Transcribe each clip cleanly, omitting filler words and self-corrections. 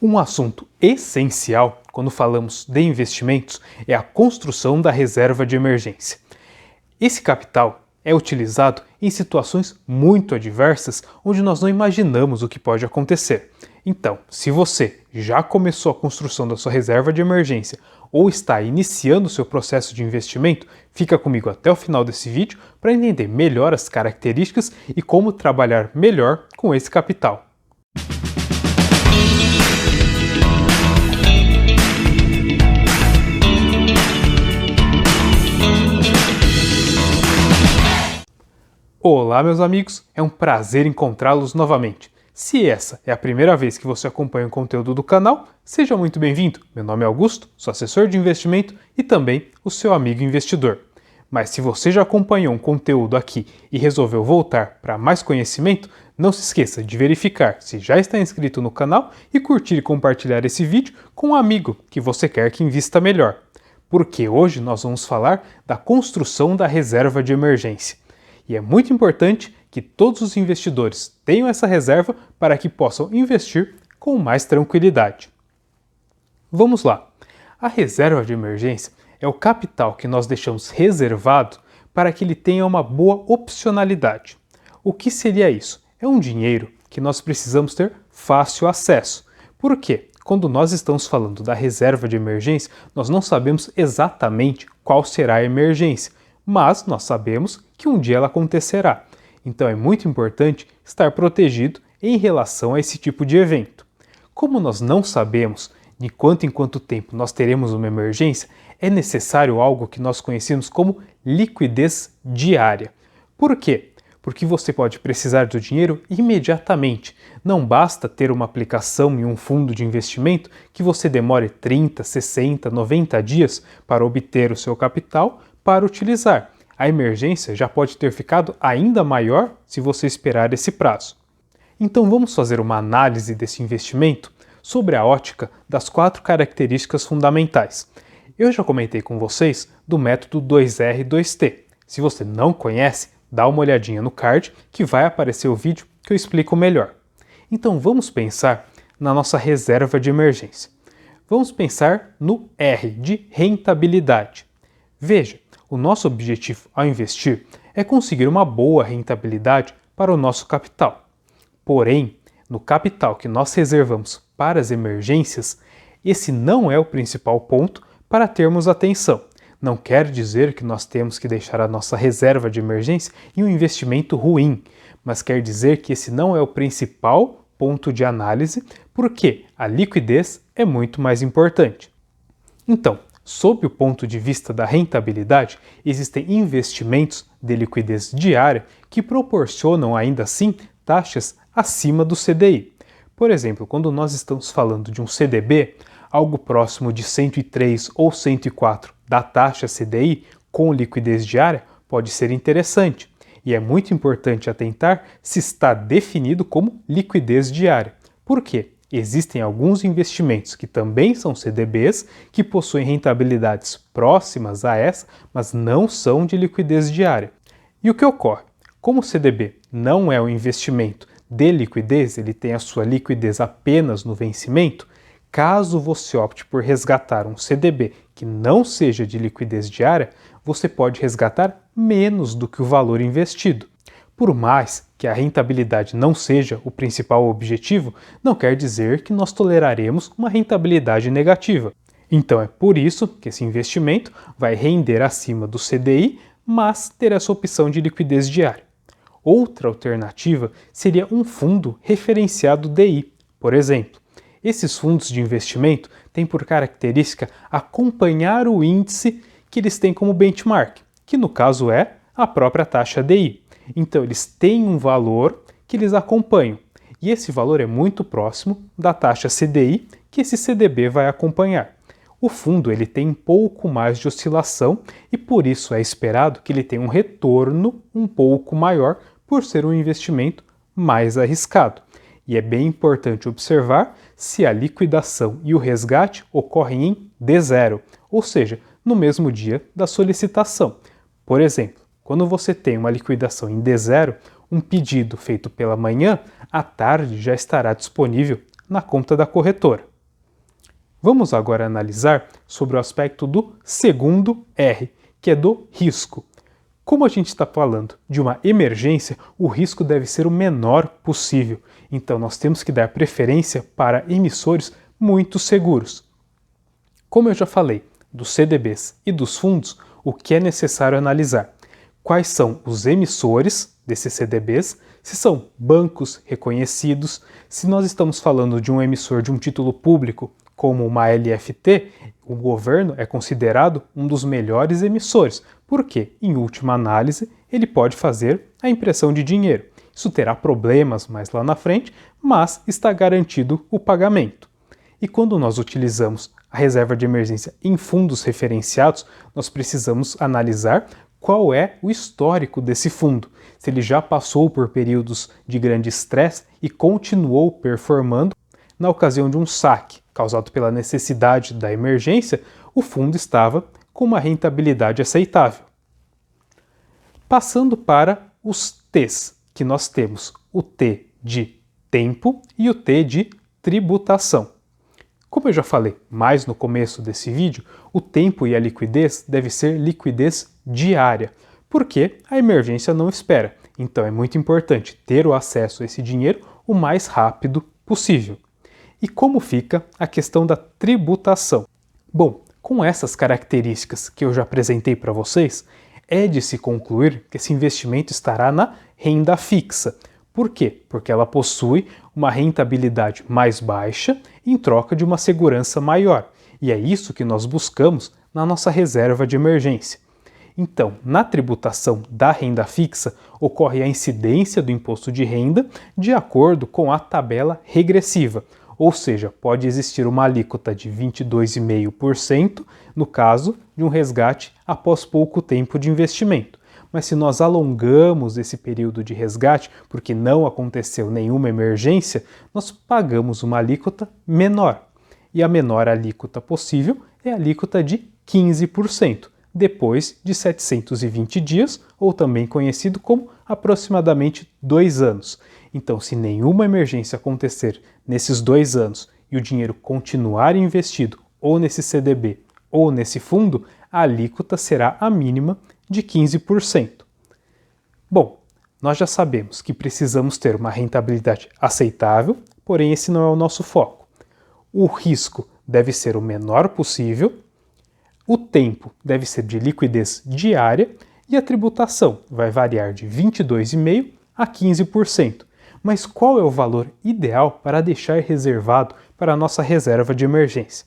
Um assunto essencial quando falamos de investimentos é a construção da reserva de emergência. Esse capital é utilizado em situações muito adversas onde nós não imaginamos o que pode acontecer. Então, se você já começou a construção da sua reserva de emergência ou está iniciando o seu processo de investimento, fica comigo até o final desse vídeo para entender melhor as características e como trabalhar melhor com esse capital. Olá, meus amigos, é um prazer encontrá-los novamente. Se essa é a primeira vez que você acompanha o conteúdo do canal, seja muito bem-vindo. Meu nome é Augusto, sou assessor de investimento e também o seu amigo investidor. Mas se você já acompanhou um conteúdo aqui e resolveu voltar para mais conhecimento, não se esqueça de verificar se já está inscrito no canal e curtir e compartilhar esse vídeo com um amigo que você quer que invista melhor. Porque hoje nós vamos falar da construção da reserva de emergência. E é muito importante que todos os investidores tenham essa reserva para que possam investir com mais tranquilidade. Vamos lá. A reserva de emergência é o capital que nós deixamos reservado para que ele tenha uma boa opcionalidade. O que seria isso? É um dinheiro que nós precisamos ter fácil acesso. Por quê? Quando nós estamos falando da reserva de emergência, nós não sabemos exatamente qual será a emergência, mas nós sabemos que um dia ela acontecerá. Então é muito importante estar protegido em relação a esse tipo de evento. Como nós não sabemos de quanto em quanto tempo nós teremos uma emergência, é necessário algo que nós conhecemos como liquidez diária. Por quê? Porque você pode precisar do dinheiro imediatamente. Não basta ter uma aplicação em um fundo de investimento que você demore 30, 60, 90 dias para obter o seu capital para utilizar. A emergência já pode ter ficado ainda maior se você esperar esse prazo. Então vamos fazer uma análise desse investimento sobre a ótica das 4 características fundamentais. Eu já comentei com vocês do método 2R2T. Se você não conhece, dá uma olhadinha no card que vai aparecer o vídeo que eu explico melhor. Então vamos pensar na nossa reserva de emergência. Vamos pensar no R de rentabilidade. Veja, o nosso objetivo ao investir é conseguir uma boa rentabilidade para o nosso capital. Porém, no capital que nós reservamos para as emergências, esse não é o principal ponto para termos atenção. Não quer dizer que nós temos que deixar a nossa reserva de emergência em um investimento ruim, mas quer dizer que esse não é o principal ponto de análise, porque a liquidez é muito mais importante. Então, sob o ponto de vista da rentabilidade, existem investimentos de liquidez diária que proporcionam ainda assim taxas acima do CDI. Por exemplo, quando nós estamos falando de um CDB, algo próximo de 103 ou 104 da taxa CDI com liquidez diária pode ser interessante. E é muito importante atentar se está definido como liquidez diária. Por quê? Existem alguns investimentos que também são CDBs que possuem rentabilidades próximas a essa, mas não são de liquidez diária. E o que ocorre? Como o CDB não é um investimento de liquidez, ele tem a sua liquidez apenas no vencimento, caso você opte por resgatar um CDB que não seja de liquidez diária, você pode resgatar menos do que o valor investido. Por mais que a rentabilidade não seja o principal objetivo, não quer dizer que nós toleraremos uma rentabilidade negativa. Então é por isso que esse investimento vai render acima do CDI, mas ter essa opção de liquidez diária. Outra alternativa seria um fundo referenciado DI, por exemplo. Esses fundos de investimento têm por característica acompanhar o índice que eles têm como benchmark, que no caso é a própria taxa DI. Então, eles têm um valor que eles acompanham, e esse valor é muito próximo da taxa CDI que esse CDB vai acompanhar. O fundo ele tem um pouco mais de oscilação e por isso é esperado que ele tenha um retorno um pouco maior por ser um investimento mais arriscado. E é bem importante observar se a liquidação e o resgate ocorrem em D0, ou seja, no mesmo dia da solicitação. Por exemplo, quando você tem uma liquidação em D0, um pedido feito pela manhã, à tarde já estará disponível na conta da corretora. Vamos agora analisar sobre o aspecto do segundo R, que é do risco. Como a gente está falando de uma emergência, o risco deve ser o menor possível. Então, nós temos que dar preferência para emissores muito seguros. Como eu já falei dos CDBs e dos fundos, o que é necessário analisar? Quais são os emissores desses CDBs, se são bancos reconhecidos, se nós estamos falando de um emissor de um título público, como uma LFT, o governo é considerado um dos melhores emissores, porque, em última análise, ele pode fazer a impressão de dinheiro. Isso terá problemas mais lá na frente, mas está garantido o pagamento. E quando nós utilizamos a reserva de emergência em fundos referenciados, nós precisamos analisar qual é o histórico desse fundo, se ele já passou por períodos de grande estresse e continuou performando. Na ocasião de um saque causado pela necessidade da emergência, o fundo estava com uma rentabilidade aceitável. Passando para os T's, que nós temos o T de tempo e o T de tributação. Como eu já falei mais no começo desse vídeo, o tempo e a liquidez deve ser liquidez diária, porque a emergência não espera. Então é muito importante ter o acesso a esse dinheiro o mais rápido possível. E como fica a questão da tributação? Bom, com essas características que eu já apresentei para vocês, é de se concluir que esse investimento estará na renda fixa. Por quê? Porque ela possui uma rentabilidade mais baixa em troca de uma segurança maior. E é isso que nós buscamos na nossa reserva de emergência. Então, na tributação da renda fixa, ocorre a incidência do imposto de renda de acordo com a tabela regressiva. Ou seja, pode existir uma alíquota de 22,5% no caso de um resgate após pouco tempo de investimento. Mas se nós alongamos esse período de resgate, porque não aconteceu nenhuma emergência, nós pagamos uma alíquota menor. E a menor alíquota possível é a alíquota de 15%, depois de 720 dias, ou também conhecido como aproximadamente 2 anos. Então, se nenhuma emergência acontecer nesses 2 anos e o dinheiro continuar investido ou nesse CDB ou nesse fundo, a alíquota será a mínima de 15%. Bom, nós já sabemos que precisamos ter uma rentabilidade aceitável, porém esse não é o nosso foco. O risco deve ser o menor possível, o tempo deve ser de liquidez diária e a tributação vai variar de 22,5% a 15%. Mas qual é o valor ideal para deixar reservado para a nossa reserva de emergência?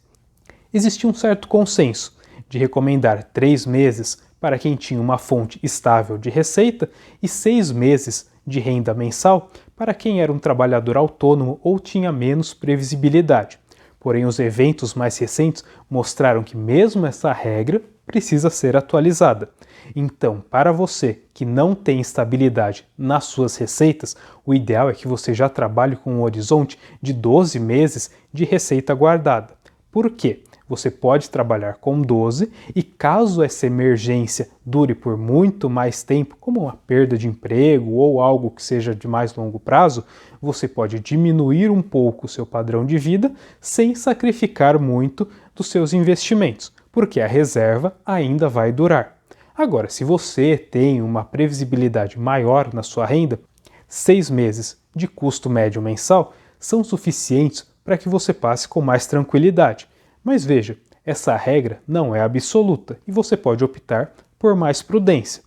Existe um certo consenso de recomendar 3 meses para quem tinha uma fonte estável de receita e 6 meses de renda mensal para quem era um trabalhador autônomo ou tinha menos previsibilidade. Porém, os eventos mais recentes mostraram que mesmo essa regra precisa ser atualizada. Então, para você que não tem estabilidade nas suas receitas, o ideal é que você já trabalhe com um horizonte de 12 meses de receita guardada. Por quê? Você pode trabalhar com 12 e caso essa emergência dure por muito mais tempo, como uma perda de emprego ou algo que seja de mais longo prazo, você pode diminuir um pouco o seu padrão de vida sem sacrificar muito dos seus investimentos, porque a reserva ainda vai durar. Agora, se você tem uma previsibilidade maior na sua renda, 6 meses de custo médio mensal são suficientes para que você passe com mais tranquilidade. Mas veja, essa regra não é absoluta e você pode optar por mais prudência.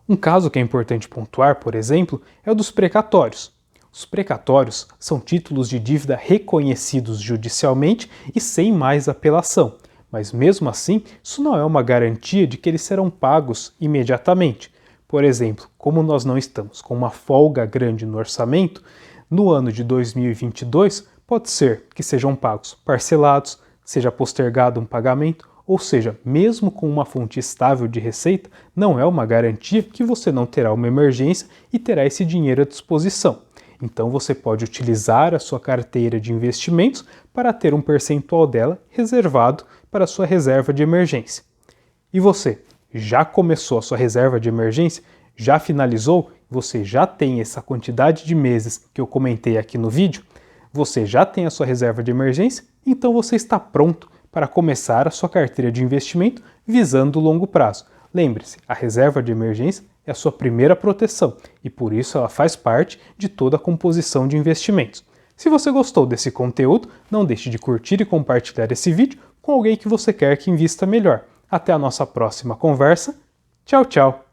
Um caso que é importante pontuar, por exemplo, é o dos precatórios. Os precatórios são títulos de dívida reconhecidos judicialmente e sem mais apelação, mas mesmo assim, isso não é uma garantia de que eles serão pagos imediatamente. Por exemplo, como nós não estamos com uma folga grande no orçamento, no ano de 2022 pode ser que sejam pagos parcelados, seja postergado um pagamento, ou seja, mesmo com uma fonte estável de receita, não é uma garantia que você não terá uma emergência e terá esse dinheiro à disposição. Então você pode utilizar a sua carteira de investimentos para ter um percentual dela reservado para a sua reserva de emergência. E você, já começou a sua reserva de emergência? Já finalizou? Você já tem essa quantidade de meses que eu comentei aqui no vídeo? Você já tem a sua reserva de emergência, então você está pronto para começar a sua carteira de investimento visando o longo prazo. Lembre-se, a reserva de emergência é a sua primeira proteção e por isso ela faz parte de toda a composição de investimentos. Se você gostou desse conteúdo, não deixe de curtir e compartilhar esse vídeo com alguém que você quer que invista melhor. Até a nossa próxima conversa. Tchau, tchau!